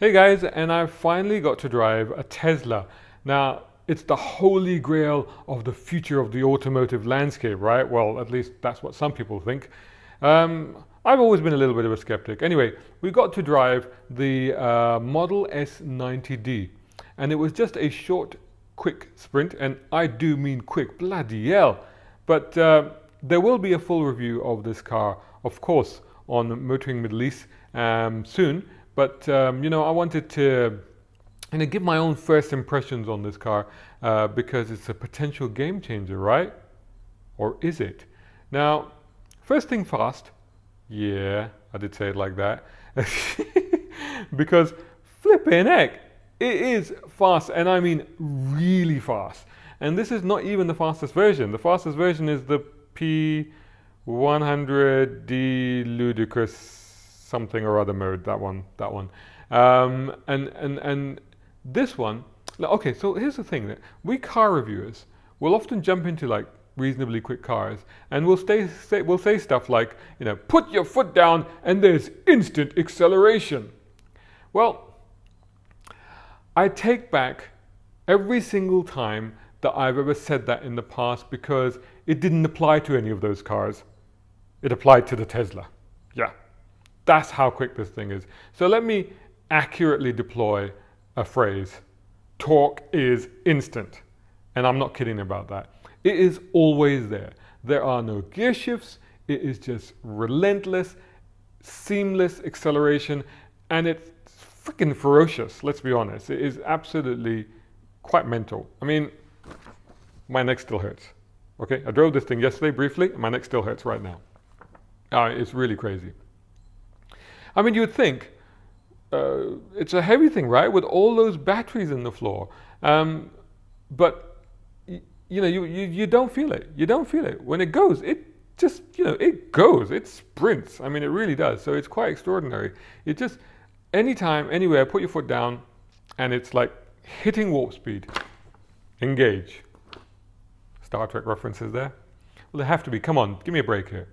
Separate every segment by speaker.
Speaker 1: Hey guys, and I finally got to drive a Tesla. Now, it's the holy grail of the future of the automotive landscape, right? Well, at least that's what some people think. I've always been a little bit of a skeptic. Anyway, we got to drive the Model S90D, and it was just a short, quick sprint, and I do mean quick, bloody hell. But there will be a full review of this car, of course, on Motoring Middle East soon. But I wanted to give my own first impressions on this car because it's a potential game changer, right? Or is it? Now, first thing fast. Yeah, I did say it like that. Because flipping heck, it is fast, and I mean really fast. And this is not even the fastest version. The fastest version is the P100D Ludicrous something or other mode, that one. And this one, okay, so here's the thing, that we car reviewers will often jump into like reasonably quick cars, and we'll say stuff like, put your foot down and there's instant acceleration. Well, I take back every single time that I've ever said that in the past, because it didn't apply to any of those cars. It applied to the Tesla. Yeah. That's how quick this thing is. So let me accurately deploy a phrase. Torque is instant. And I'm not kidding about that. It is always there. There are no gear shifts. It is just relentless, seamless acceleration. And it's freaking ferocious, let's be honest. It is absolutely quite mental. I mean, my neck still hurts. Okay, I drove this thing yesterday briefly, and my neck still hurts right now. It's really crazy. I mean, you'd think it's a heavy thing, right? With all those batteries in the floor. But, you don't feel it. You don't feel it. When it goes, it just, it goes. It sprints. I mean, it really does. So it's quite extraordinary. It just, anytime, anywhere, put your foot down, and it's like hitting warp speed. Engage. Star Trek references there. Well, there have to be. Come on, give me a break here.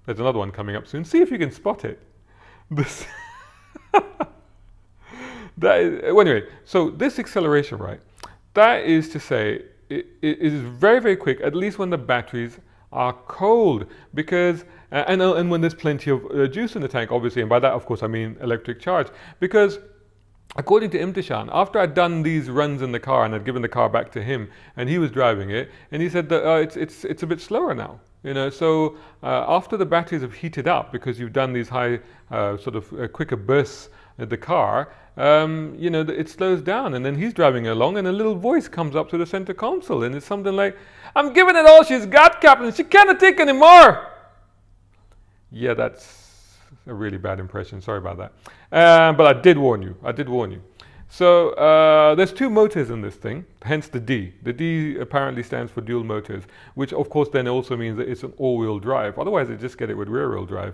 Speaker 1: There's another one coming up soon. See if you can spot it. This well, anyway, so this acceleration, right? That is to say, it is very, very quick, at least when the batteries are cold, because and when there's plenty of juice in the tank, obviously, and by that, of course, I mean electric charge, because according to Imtishan, after I'd done these runs in the car and I'd given the car back to him, and he was driving it, and he said that it's a bit slower now. So after the batteries have heated up, because you've done these high quicker bursts at the car, it slows down, and then he's driving along, and a little voice comes up to the center console, and it's something like, "I'm giving it all she's got, Captain. She can't take anymore." Yeah, that's a really bad impression. Sorry about that. But I did warn you. So there's two motors in this thing, hence the D. The D apparently stands for dual motors, which of course then also means that it's an all-wheel drive. Otherwise, they just get it with rear-wheel drive.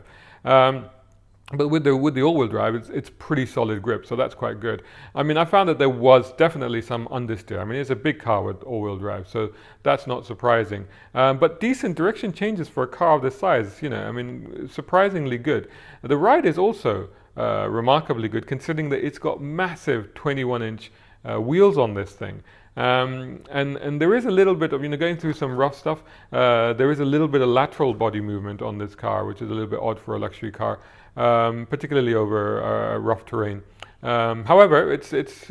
Speaker 1: But with the all-wheel drive, it's pretty solid grip, so that's quite good. I mean, I found that there was definitely some understeer. I mean, it's a big car with all-wheel drive, so that's not surprising. But decent direction changes for a car of this size, I mean, surprisingly good. The ride is also remarkably good, considering that it's got massive 21-inch wheels on this thing. And there is a little bit of, going through some rough stuff, there is a little bit of lateral body movement on this car, which is a little bit odd for a luxury car, particularly over rough terrain. However, it's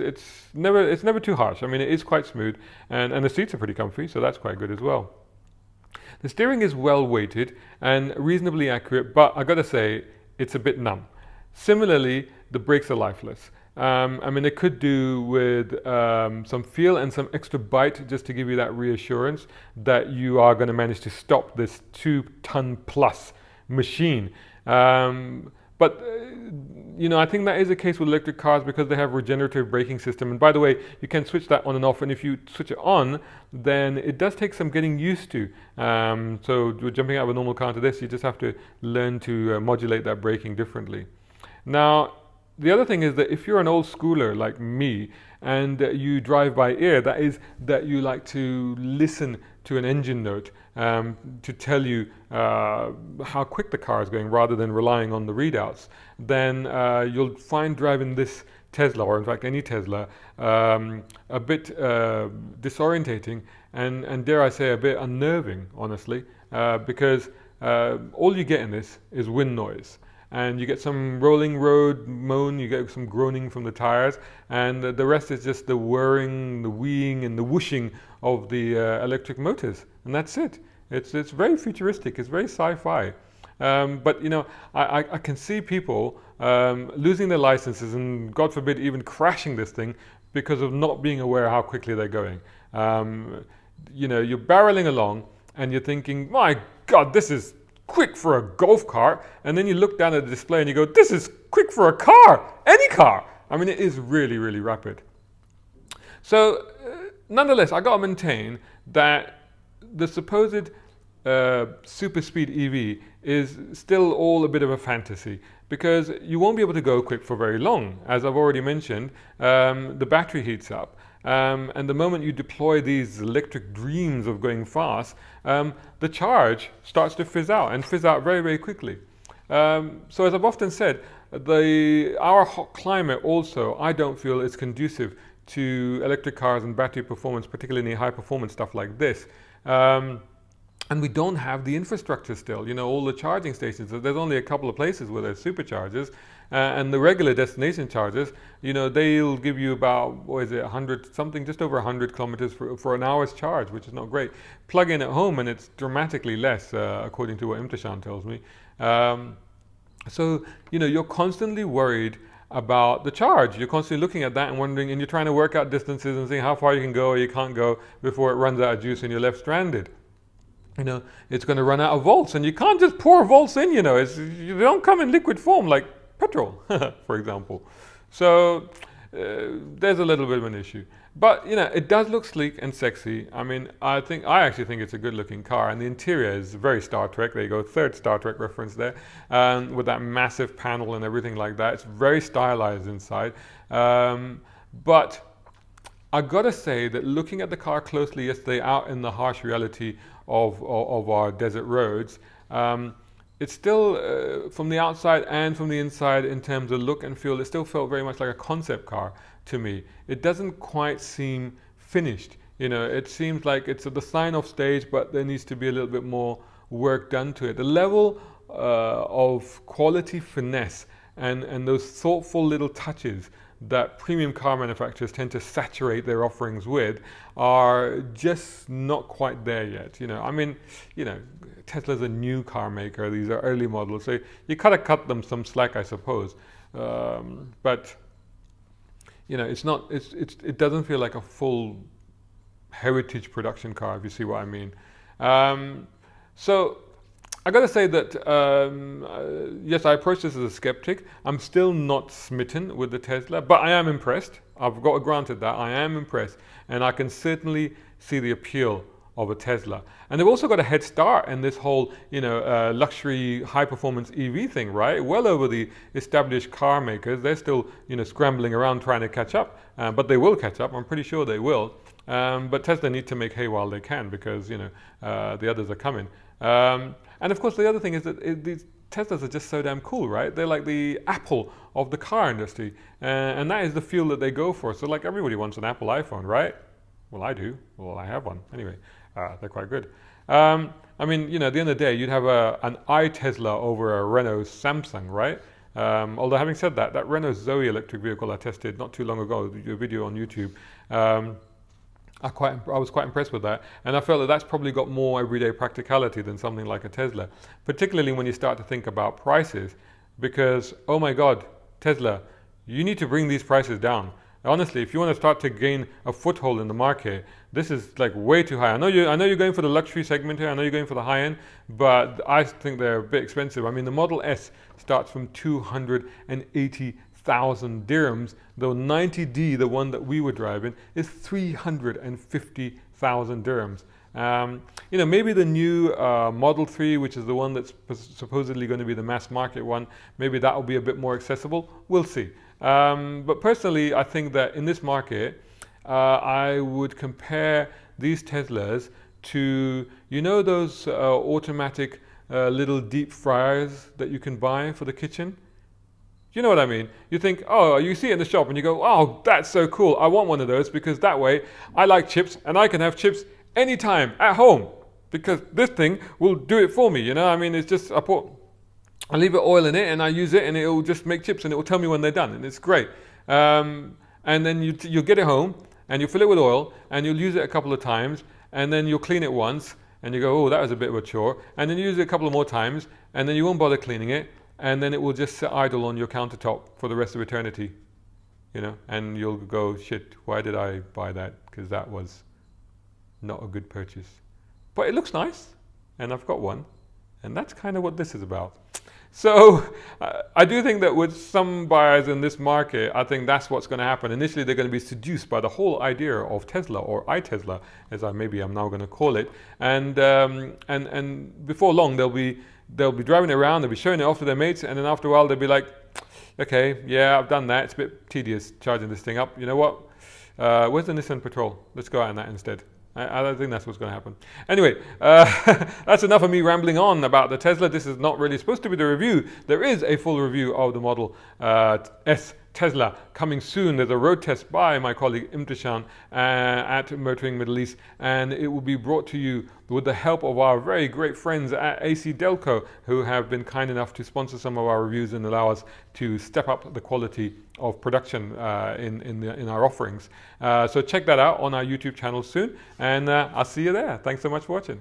Speaker 1: never too harsh. I mean, it is quite smooth, and the seats are pretty comfy, so that's quite good as well. The steering is well weighted and reasonably accurate, but I gotta say, it's a bit numb. Similarly, the brakes are lifeless. I mean, it could do with some feel and some extra bite, just to give you that reassurance that you are going to manage to stop this 2-ton plus machine. But I think that is the case with electric cars, because they have regenerative braking system. And by the way, you can switch that on and off. And if you switch it on, then it does take some getting used to. So jumping out of a normal car into this, you just have to learn to modulate that braking differently. Now, the other thing is that if you're an old schooler like me and you drive by ear, that is that you like to listen to an engine note to tell you how quick the car is going rather than relying on the readouts, then you'll find driving this Tesla, or in fact any Tesla, a bit disorientating and dare I say a bit unnerving, honestly, because all you get in this is wind noise. And you get some rolling road moan, you get some groaning from the tires, and the rest is just the whirring, the weeing, and the whooshing of the electric motors, and that's it. It's very futuristic, it's very sci-fi. But you know, I can see people losing their licenses and, God forbid, even crashing this thing because of not being aware how quickly they're going. You know, you're barreling along and you're thinking, my God, this is quick for a golf cart, and then you look down at the display and you go, this is quick for a car, any car. I mean, it is really, really rapid. So nonetheless, I got to maintain that the supposed super speed EV is still all a bit of a fantasy, because you won't be able to go quick for very long. As I've already mentioned, the battery heats up. And the moment you deploy these electric dreams of going fast, the charge starts to fizz out, and fizz out very, very quickly. So as I've often said, our hot climate also, I don't feel, is conducive to electric cars and battery performance, particularly high performance stuff like this. And we don't have the infrastructure still, you know, all the charging stations. There's only a couple of places where there's superchargers, and the regular destination chargers, you know, they'll give you about, what is it, 100 something, just over 100 kilometers for an hour's charge, which is not great. Plug in at home and it's dramatically less, according to what Imtishan tells me. So, you know, you're constantly worried about the charge. You're constantly looking at that and wondering, and you're trying to work out distances and seeing how far you can go or you can't go before it runs out of juice and you're left stranded. You know, it's going to run out of volts, and you can't just pour volts in, you know, they don't come in liquid form like petrol, for example. So there's a little bit of an issue. But, you know, it does look sleek and sexy. I mean, I actually think it's a good looking car, and the interior is very Star Trek. There you go, third Star Trek reference there, with that massive panel and everything like that. It's very stylized inside. But I've got to say that looking at the car closely yesterday out in the harsh reality of our desert roads, it's still, from the outside and from the inside in terms of look and feel, it still felt very much like a concept car to me. It doesn't quite seem finished. You know, it seems like it's at the sign-off stage, but there needs to be a little bit more work done to it. The level of quality finesse and those thoughtful little touches that premium car manufacturers tend to saturate their offerings with are just not quite there yet. You know, I mean, you know, Tesla's a new car maker. These are early models, so you gotta cut them some slack, I suppose. But you know, it's not. It doesn't feel like a full heritage production car, if you see what I mean. So I got to say that, yes, I approach this as a skeptic. I'm still not smitten with the Tesla, but I am impressed. I've got granted that. I am impressed, and I can certainly see the appeal of a Tesla. And they've also got a head start in this whole, you know, luxury high-performance EV thing, right? Well over the established car makers. They're still, you know, scrambling around trying to catch up, but they will catch up. I'm pretty sure they will. But Tesla need to make hay while they can, because, you know, the others are coming. And of course, the other thing is that these Teslas are just so damn cool, right? They're like the Apple of the car industry, and that is the feel that they go for. So, like, everybody wants an Apple iPhone, right? Well, I do. Well, I have one anyway. They're quite good. I mean, you know, at the end of the day, you'd have an iTesla over a Renault Samsung, right? Although having said that, that Renault Zoe electric vehicle I tested not too long ago, a video on YouTube, I was quite impressed with that, and I felt that that's probably got more everyday practicality than something like a Tesla, particularly when you start to think about prices, because, oh my God, Tesla, you need to bring these prices down. Honestly, if you want to start to gain a foothold in the market, this is like way too high. I know you're going for the luxury segment here, I know you're going for the high end, but I think they're a bit expensive. I mean, the Model S starts from 280,000 dirhams, though 90D, the one that we were driving, is 350,000 dirhams. You know, maybe the new Model 3, which is the one that's supposedly going to be the mass market one, maybe that will be a bit more accessible. We'll see. But personally, I think that in this market, I would compare these Teslas to, you know, those automatic little deep fryers that you can buy for the kitchen? You know what I mean? You think, oh, you see it in the shop and you go, oh, that's so cool. I want one of those because that way I like chips and I can have chips anytime at home because this thing will do it for me. You know, I mean, it's just, I leave it oil in it and I use it and it will just make chips and it will tell me when they're done and it's great. And then you'll get it home and you fill it with oil and you'll use it a couple of times and then you'll clean it once and you go, oh, that was a bit of a chore. And then you use it a couple of more times and then you won't bother cleaning it. And then it will just sit idle on your countertop for the rest of eternity, you know, and you'll go, shit, why did I buy that? Because that was not a good purchase. But it looks nice, and I've got one, and that's kind of what this is about. So I do think that with some buyers in this market, I think that's what's going to happen. Initially, they're going to be seduced by the whole idea of Tesla, or iTesla, as I'm now going to call it, and before long they'll be driving it around, they'll be showing it off to their mates, and then after a while they'll be like, okay, yeah, I've done that. It's a bit tedious charging this thing up. You know what? Where's the Nissan Patrol? Let's go out on that instead. I don't think that's what's going to happen. Anyway, that's enough of me rambling on about the Tesla. This is not really supposed to be the review. There is a full review of the Model S Tesla coming soon. There's a road test by my colleague Imtishan at Motoring Middle East, and it will be brought to you with the help of our very great friends at AC Delco, who have been kind enough to sponsor some of our reviews and allow us to step up the quality of production in our offerings. So check that out on our YouTube channel soon, and I'll see you there. Thanks so much for watching.